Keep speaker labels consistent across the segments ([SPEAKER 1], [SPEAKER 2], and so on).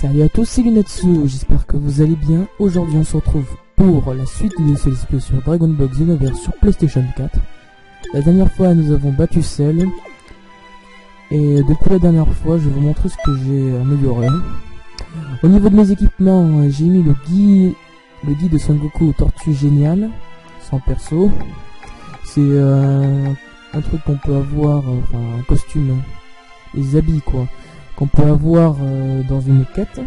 [SPEAKER 1] Salut à tous, c'est Lunetsu, j'espère que vous allez bien. Aujourd'hui on se retrouve pour la suite de ce let's play sur Dragon Ball Xenoverse sur PlayStation 4. La dernière fois nous avons battu Cell. Et depuis la dernière fois je vais vous montrer ce que j'ai amélioré. Au niveau de mes équipements, j'ai mis le Guy de Son Goku aux Tortues Géniales, sans perso. C'est un truc qu'on peut avoir, enfin un costume, les habits quoi, qu'on peut avoir dans une quête.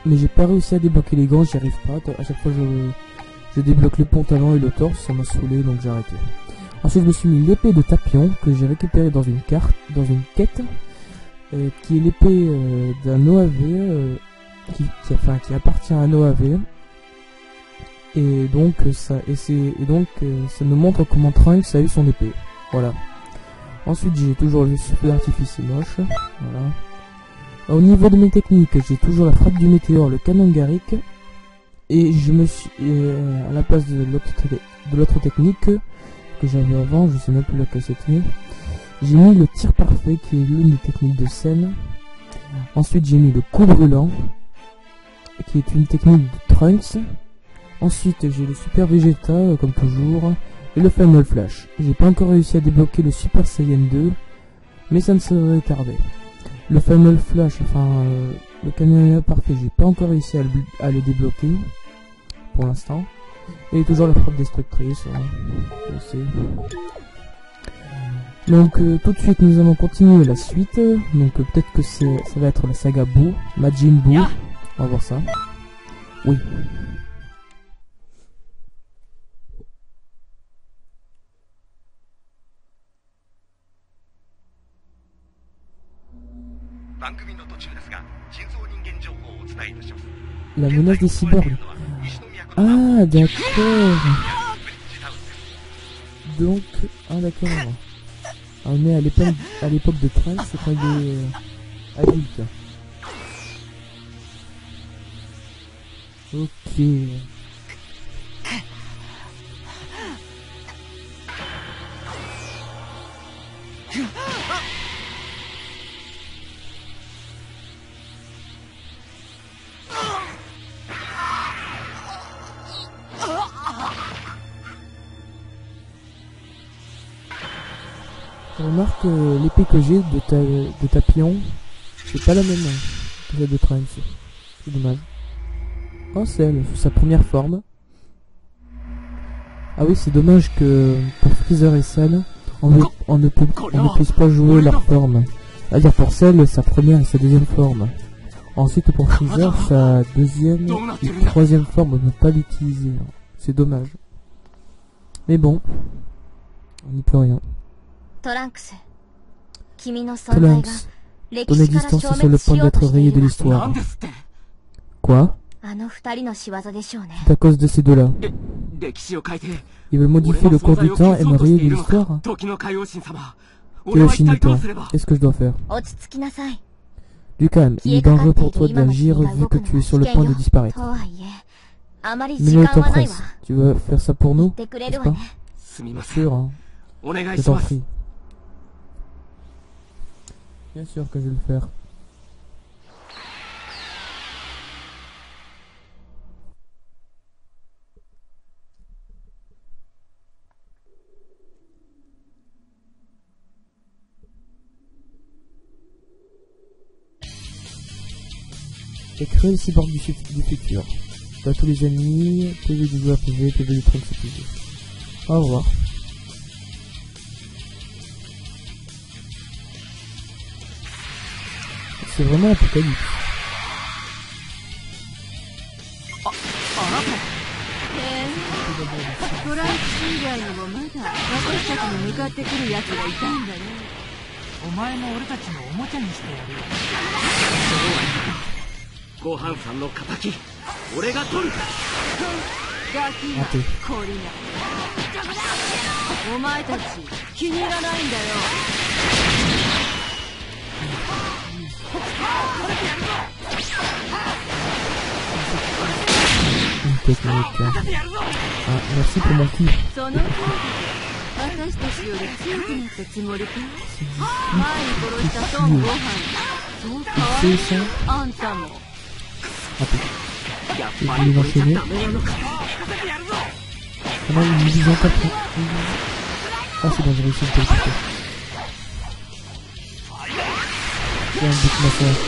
[SPEAKER 1] Mais j'ai pas réussi à débloquer les gants, j'y arrive pas. À chaque fois je débloque le pantalon et le torse, ça m'a saoulé donc j'ai arrêté. Ensuite je me suis mis l'épée de Tapion que j'ai récupérée dans une quête, qui est l'épée d'un OAV qui appartient à un OAV. Et donc ça nous montre comment Trunks a eu son épée. Voilà. Ensuite j'ai toujours le feu d'artifice moche. Voilà. Au niveau de mes techniques, j'ai toujours la frappe du météore, le canon Garrick. Et je me suis à la place de l'autre technique que j'avais avant, je sais même plus laquelle c'était. J'ai mis le tir parfait qui est l'une des techniques de scène. Ensuite j'ai mis le coup brûlant qui est une technique de Trunks. Ensuite j'ai le Super Vegeta comme toujours et le Final Flash. J'ai pas encore réussi à débloquer le Super Saiyan 2 mais ça ne serait tardé. Le Final Flash, enfin le Kamehameha parfait, j'ai pas encore réussi à le débloquer pour l'instant. Et toujours la frappe destructrice, je sais. Donc tout de suite nous allons continuer la suite. Donc peut-être que ça va être la saga Buu, Majin Buu. On va voir ça. Oui. La menace des cyborgs. Ah d'accord. Donc, d'accord. On est à l'époque de Trunks, c'est quand il est adulte. Ok. Je remarque que l'épée que j'ai de Tapion, c'est pas la même que celle de Trunks. C'est dommage. Oh, c'est sa première forme. Ah oui, c'est dommage que pour Freezer et Cell, on ne puisse pas jouer leur forme. C'est-à-dire pour Cell, sa première et sa deuxième forme. Ensuite pour Freezer, sa deuxième et troisième forme, on ne peut pas l'utiliser. C'est dommage. Mais bon, on n'y peut rien. Trunks, ton existence est sur le point d'être rayée de l'histoire. Quoi? C'est à cause de ces deux-là. Ils veulent modifier le cours du temps et me rayer de l'histoire. Kyoshiniton, qu'est-ce que je dois faire? Du calme, il est dangereux pour toi d'agir vu que tu es sur le point de disparaître. Mais le temps presse. Tu veux faire ça pour nous, n'est-ce pas? Bien sûr, hein. Je t'en prie. Bien sûr que je vais le faire. Écrire le cyborg du futur. T'as tous les ennemis, PV du joueur PV, PV du Trunks PV. Au revoir. C'est vraiment l'apocalypse. Une technique. Ah, merci pour mon kill. Il fait ça. Attends. Je vais l'enchaîner. Ah non, il me vise encore. Ah c'est bon, j'ai réussi à le téléporter. C'est un but massage.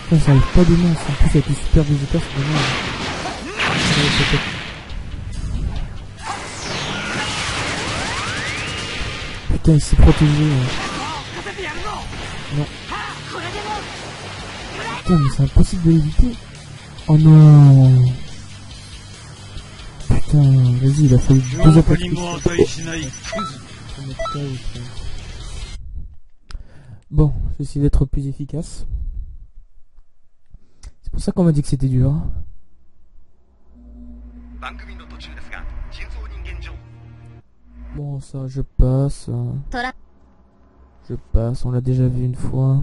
[SPEAKER 1] Putain, ça arrive pas de main, en plus avec les super visiteurs, c'est vraiment... Putain, il s'est protégé. Non. Putain, mais c'est impossible de l'éviter. Oh non. Putain, vas-y, il a fallu 2 attaques. Bon, j'ai essayé d'être plus efficace. C'est pour ça qu'on m'a dit que c'était dur. Bon, ça, je passe. Je passe, on l'a déjà vu une fois.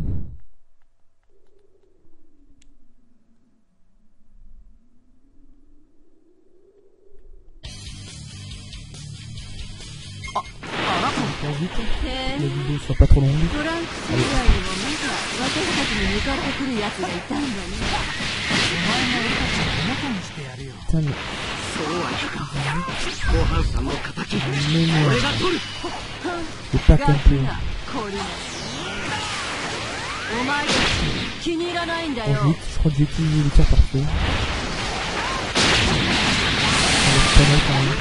[SPEAKER 1] Vite, la vidéo soit pas trop longue. Putain, mais... C'est pas compris. Bon, vite, je crois que j'ai utilisé le tir parfait. Ça va être pas mal quand même.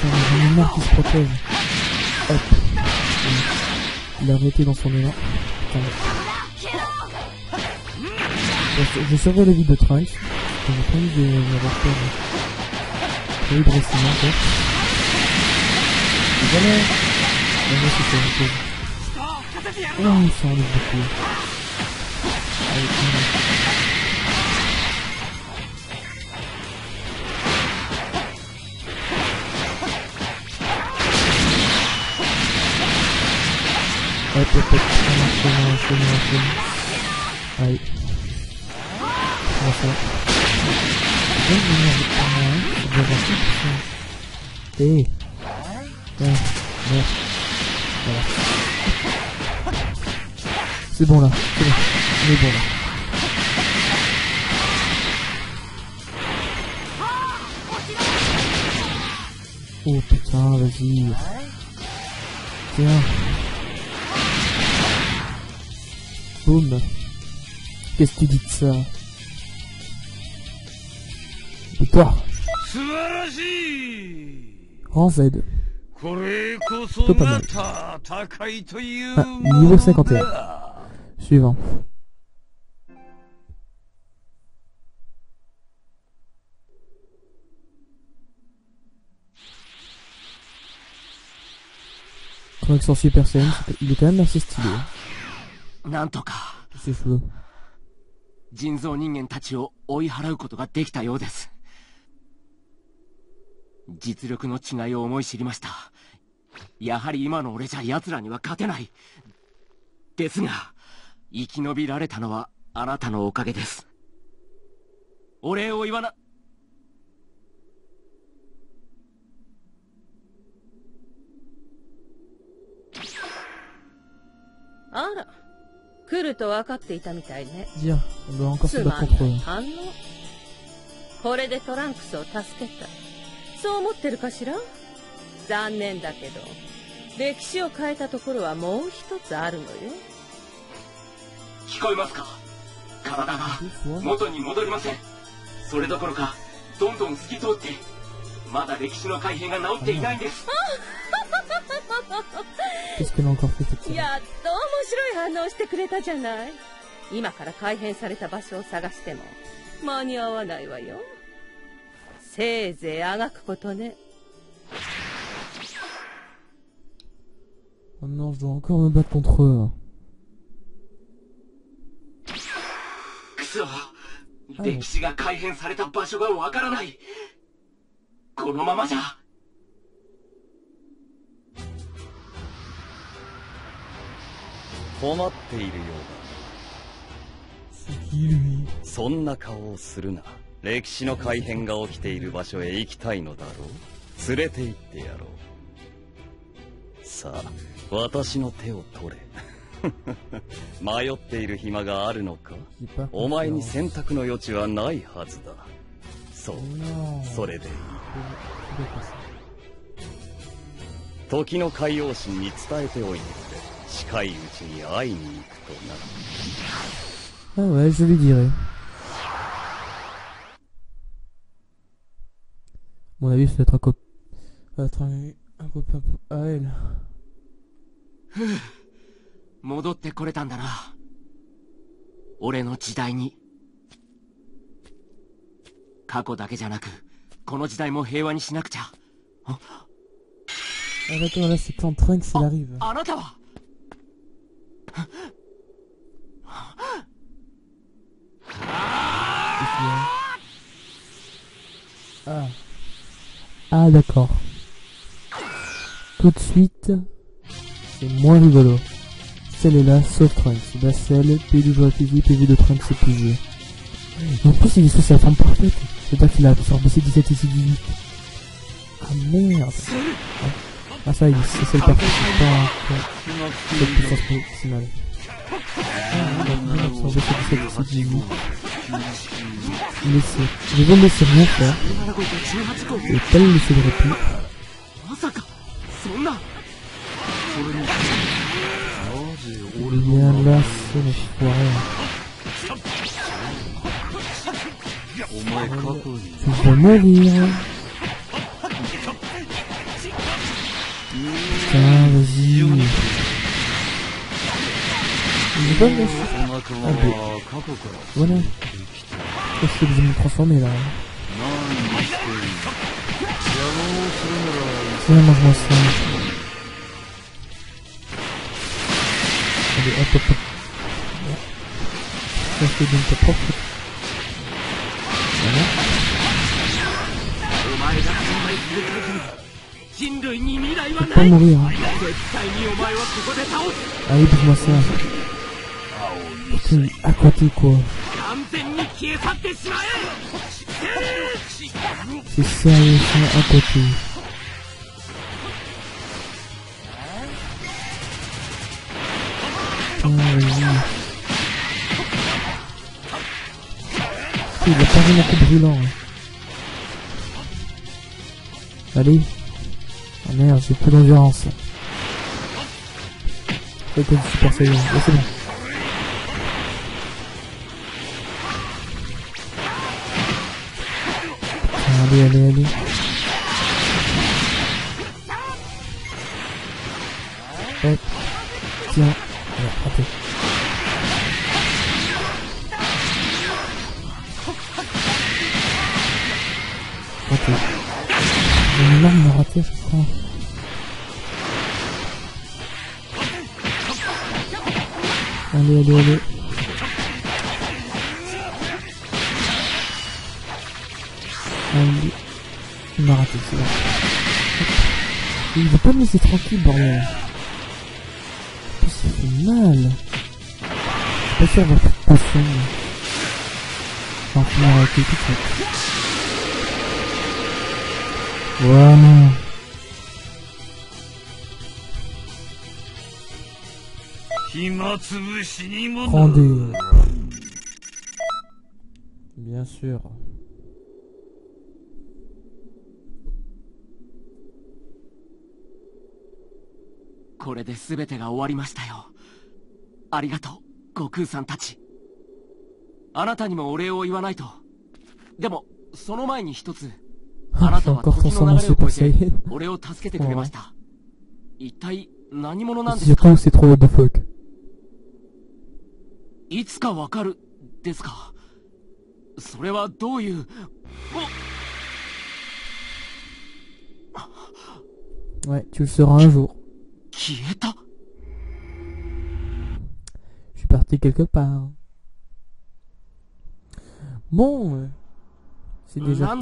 [SPEAKER 1] J'en ai marre qui se protège. Hop. Il a arrêté dans son élan. Je surveille la vie de Trunks. J'ai pas envie de avoir peur. J'ai envie de rester là encore. Et voilà. Voilà, c'est ça, une chose. Oh, ça enlève beaucoup. Allez, hop, hop, hop, enchaîne. Allez. Comment ça va? C'est bien de venir avec moi, hein? C'est bien gentil, putain. Eh! Ouais, merde. Voilà. C'est bon là, c'est bon. On est bon là. Oh putain, vas-y. Tiens. Boum. Qu'est-ce que tu dis de ça? Et toi? Rang Z. Plutôt pas mal. Ah, niveau 51. Suivant. Connexion Super Saiyan, il est quand même assez stylé. Ses cheveux.
[SPEAKER 2] 人造人間たちを追い払うことができたようです。実力の違いを思い知りました。やはり今の俺じゃ奴らには勝てない。ですが、生き延びられたのはあなたのおかげです。お礼を言わな。
[SPEAKER 3] あら。来ると分かっていたみたいね。
[SPEAKER 1] Bien, on doit encore se battre contre eux.
[SPEAKER 3] 反応。これでトランクスを助けた。そう思ってるかしら？残念だけど、歴史を変えたところはもう一つあるのよ。
[SPEAKER 2] 聞こえますか？体が元に戻りません。それどころか、どんどん透き通って、まだ歴史の改変が治っていないんです。
[SPEAKER 1] Qu'est-ce qu'elle a encore fait cette
[SPEAKER 3] やっと面白い反応してくれたじゃない。今から改変された場所を探しても間に合わないわよ。せいぜいあがくことね。
[SPEAKER 1] Oh non, je dois encore me battre contre eux.
[SPEAKER 2] くそ、歴史が改変された場所がわからない。このままじゃ。
[SPEAKER 4] 困っているようだ。そんな顔をするな。歴史の改変が起きている場所へ行きたいのだろう。連れて行ってやろう。さあ、私の手を取れ。迷っている暇があるのか。お前に選択の余地はないはずだ。そう、それでいい。時の海王神に伝えておいてくれ。近いうちに会いに行くとな。
[SPEAKER 1] Ah ouais, je lui dirai. À mon avis, ça va être un copain à elle.
[SPEAKER 2] 戻ってこれたんだな。俺の時代に。過去だけじゃなく、この時代も平和にしなくちゃ。
[SPEAKER 1] Ah d'accord, là c'est quand Trunks il arrive.
[SPEAKER 2] あなたは
[SPEAKER 1] Ah. Ah d'accord. Tout de suite, c'est moins rigolo. Celle est là, sauf Trunks. Bacel, PV de PV, PV de Trunks épuisé. En plus il est sous sa forme parfaite. C'est-à-dire qu'il a absorbé ses 17 et ses 18. Ah merde. Ah ça, c'est le parfait, c'est pas la puissance maximale. Ah, il a absorbé ses 17 et ses 18. Je vais le laisser rien faire. Et pas le laisser de répit. Viens là, c'est le foiré. Tu vas mourir. Putain, vas-y. Il est pas le lâcher. Ah ben. Voilà. Qu'est-ce que je vais me transformer là? Tiens, mange-moi ça. Allez, hop, hop, hop. Ça fait donc ta propre. Voilà. Je peux pas mourir, hein. Allez, bouge-moi ça. Putain, à côté quoi. C'est sérieux, ça, à côté. Putain, vas-y. Il a pas vraiment coup brûlant. Hein. Allez. Ah merde, j'ai plus d'endurance. C'est quoi du super saiyan? Là c'est bon. Allez, allez, allez. Hop. Tiens. Alors, raté. Raté. J'ai une arme de rater, je crois. Allez, allez, allez. Allez. Il m'a raté, c'est bon. Il veut pas me laisser tranquille, bordel. En plus, ça fait mal. Je suis pas sûr d'avoir plus de passion. Je vais en finir avec lui tout de suite. Voilà. Rendez. Bien sûr.
[SPEAKER 2] これで全てが終わりましたよ。ありがとう、悟空さんたち。あなたにもお礼を言わないと。でも、その前に一つ。あなたは時の流れを超えて俺を助けてくれました。一体何者なんですか？いつかわかるですか？それはどういう。
[SPEAKER 1] Ouais, tu le sauras un jour.
[SPEAKER 2] 消えた。
[SPEAKER 1] Je suis parti quelque part. Bon, c'est déjà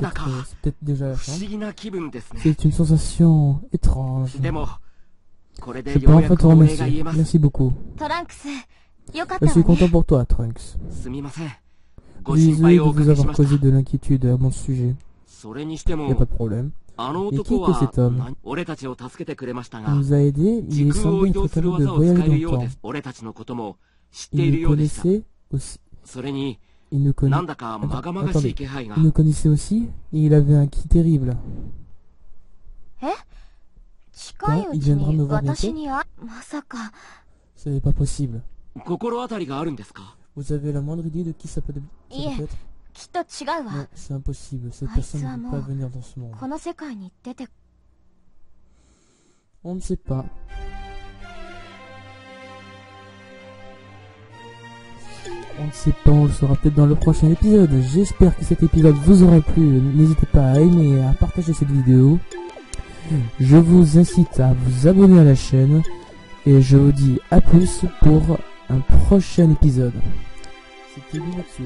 [SPEAKER 1] peut-être déjà la fin. C'est une sensation étrange. Je peux enfin te remercier. Merci beaucoup. Je suis content pour toi, Trunks.
[SPEAKER 2] ご心
[SPEAKER 1] Désolé
[SPEAKER 2] 配
[SPEAKER 1] de
[SPEAKER 2] をおか
[SPEAKER 1] vous
[SPEAKER 2] けし
[SPEAKER 1] avoir
[SPEAKER 2] ました
[SPEAKER 1] causé de l'inquiétude à mon sujet.
[SPEAKER 2] それにして
[SPEAKER 1] Y a
[SPEAKER 2] も
[SPEAKER 1] pas de problème.
[SPEAKER 2] あの
[SPEAKER 1] Mais qui
[SPEAKER 2] 男
[SPEAKER 1] était cet
[SPEAKER 2] は
[SPEAKER 1] homme?
[SPEAKER 2] 何俺たちを助けてくれました
[SPEAKER 1] Il
[SPEAKER 2] が
[SPEAKER 1] nous a aidés,
[SPEAKER 2] 時
[SPEAKER 1] il
[SPEAKER 2] 空を
[SPEAKER 1] semblait
[SPEAKER 2] 移動
[SPEAKER 1] être
[SPEAKER 2] する
[SPEAKER 1] capable de
[SPEAKER 2] 技を使え
[SPEAKER 1] voyager
[SPEAKER 2] る
[SPEAKER 1] dans
[SPEAKER 2] よ
[SPEAKER 1] le
[SPEAKER 2] うで
[SPEAKER 1] temps.
[SPEAKER 2] す。俺たちのことも知ってい
[SPEAKER 1] Il
[SPEAKER 2] る
[SPEAKER 1] nous
[SPEAKER 2] ようでした。
[SPEAKER 1] connaissait aussi.
[SPEAKER 2] それに
[SPEAKER 1] Il nous
[SPEAKER 2] な
[SPEAKER 1] connaissait.
[SPEAKER 2] んだかまがまがしい気配が
[SPEAKER 1] Il nous connaissait aussi, et il avait un qui terrible.
[SPEAKER 5] 近いうちに私にまさか
[SPEAKER 1] Ce n'est pas possible.
[SPEAKER 2] 心当たりがあるんですか？
[SPEAKER 1] Vous avez la moindre idée de qui ça peut être?
[SPEAKER 5] きっと違うわ
[SPEAKER 1] Non, c'est impossible. Cette
[SPEAKER 5] あいつ
[SPEAKER 1] personne
[SPEAKER 5] は
[SPEAKER 1] ne
[SPEAKER 5] も
[SPEAKER 1] peut
[SPEAKER 5] う
[SPEAKER 1] pas venir dans ce monde.
[SPEAKER 5] この世界に出て
[SPEAKER 1] On ne sait pas. On ne sait pas, on le saura peut-être dans le prochain épisode. J'espère que cet épisode vous aura plu. N'hésitez pas à aimer et à partager cette vidéo. Je vous incite à vous abonner à la chaîne. Et je vous dis à plus pour un prochain épisode. C'était Lunaxu.